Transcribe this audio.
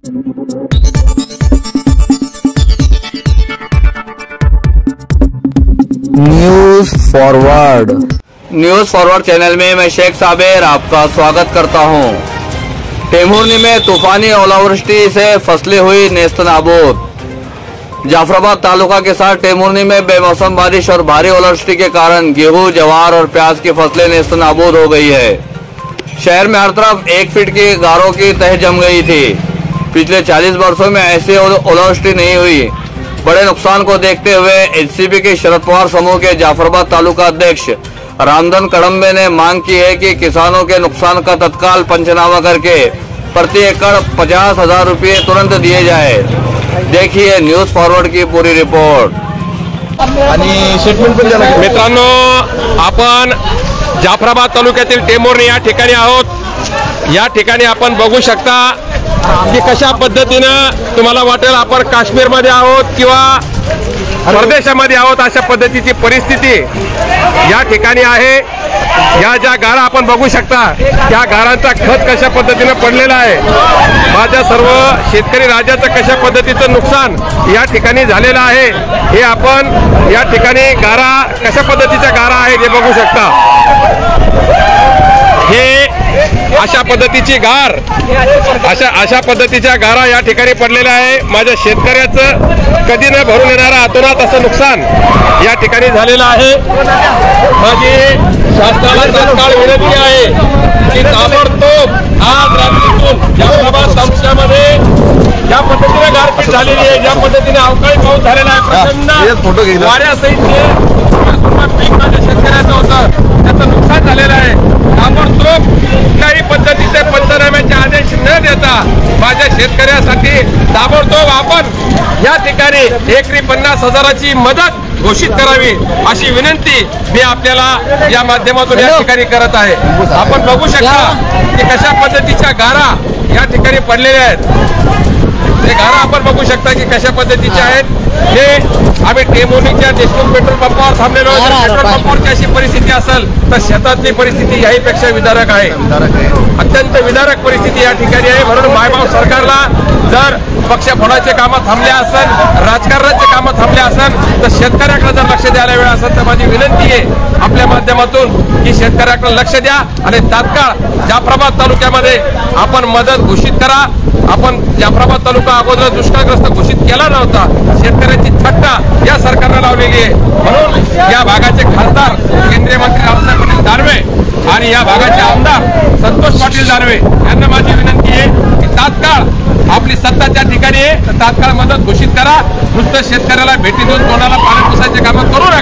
News forward channel में मैं शेख साबिर आपका स्वागत करता हूं। टेमुरनी में तूफानी ओलावृष्टि से फसलें हुई नेस्तनाबूद। जाफराबाद तालुका के साथ टेमुरनी में बेमौसम बारिश और भारी ओलावृष्टि के कारण गेहूं, जवार और प्याज की फसलें नेस्तनाबूद हो गई है। शहर में हर तरफ 1 फीट की गारों की तह जम गई थी। पिछले 40 वर्षों में ऐसी ओलावृष्टि नहीं हुई। बड़े नुकसान को देखते हुए एचसीबी के शरद पवार समूह के जाफराबाद तालुका अध्यक्ष रामधन कड़म्बे ने मांग की है कि किसानों के नुकसान का तत्काल पंचनामा करके प्रति एकड़ 50,000 रुपये तुरंत दिए जाए। देखिए न्यूज फॉरवर्ड की पूरी रिपोर्ट। मित्रांनो, आपण जाफराबाद तालुक्यातील टेमुर्णी या ठिकाणी आहोत। या ठिकाणी आपण बघू शकता की कशा पद्धतीने तुम्हाला वाटेल आपण काश्मीर मध्ये आहोत किंवा परदेशामध्ये आहोत, अशा पद्धतीची परिस्थिती या ठिकाणी आहे। या ज्या गारा आपण बघू शकता त्या गारांचा खत कशा पद्धतीने पडलेला आहे। माझ्या सर्व शेतकरी राजाचं कशा पद्धतीचं नुकसान या ठिकाणी झालेलं आहे हे आपण या ठिकाणी गारा कशा पद्धतीच्या गारा आहेत हे बघू शकता। हे अशा पद्धतीची गार अशा पद्धतीच्या गारा या ठिकाणी पडलेल्या आहे। माझ्या शेतकऱ्याचं कधी न भरून येणारा अतोनात असं नुकसान या ठिकाणी झालेलं आहे। माझी शासनाला तात्काळ विनंती आहे की ताबडतोब आज रात्रीतून जाफराबाद तालुक्यामध्ये ज्या पद्धतीने गारपीट झालेली आहे, ज्या पद्धतीने अवकाळी पाऊस झालेला आहे, प्रचंड वाऱ्यासहित पीक माझ्या शेतकऱ्याचं होतं त्याचं नुकसान झालेलं आहे। ताबडतोब कुठल्याही पद्धतीचे पंचनाम्याचे आदेश न देता माझ्या शेतकऱ्यासाठी ताबडतोब आपण या ठिकाणी एकरी 50,000ची मदत घोषित करावी अशी विनंती मी आपल्याला या माध्यमातून या ठिकाणी करत आहे। आपण बघू शकता की कशा पद्धतीच्या गारा या ठिकाणी पडलेल्या आहेत। हे गारा आपण बघू शकता की कशा पद्धतीचे आहेत। हे आम्ही टेमुर्णीच्या देशमुख पेट्रोल पंपावर थांबलेलो आहोत। पेट्रोल पंपावरची अशी परिस्थिती असेल तर शेतातली परिस्थिती याहीपेक्षा विदारक आहे। अत्यंत विदारक परिस्थिती या ठिकाणी आहे। म्हणून मायबाप सरकारला जर पक्ष फोडाचे कामं थांबले असेल, राजकारणाचे कामं थांबले असेल तर शेतकऱ्याकडे जर लक्ष द्यायला वेळ असेल तर माझी विनंती आहे आपल्या माध्यमातून की शेतकऱ्याकडे लक्ष द्या आणि तात्काळ जाफराबाद तालुक्यामध्ये आपण मदत घोषित करा। आपण जाफराबाद तालुका अगोदर दुष्काळग्रस्त घोषित केला नव्हता। शेतकऱ्यांची थट्टा या सरकारने लावलेली आहे। म्हणून या भागाचे खासदार केंद्रीय मंत्री रावसाहेब पाटील दानवे आणि या भागाचे आमदार संतोष पाटील दानवे यांना माझी विनंती आहे की तात्काळ आपली सत्ता त्या ठिकाणी आहे तर तात्काळ मदत घोषित करा। नुसतं शेतकऱ्याला भेटी देऊन कोणाला पाणी पुसायचे कामं करू नका।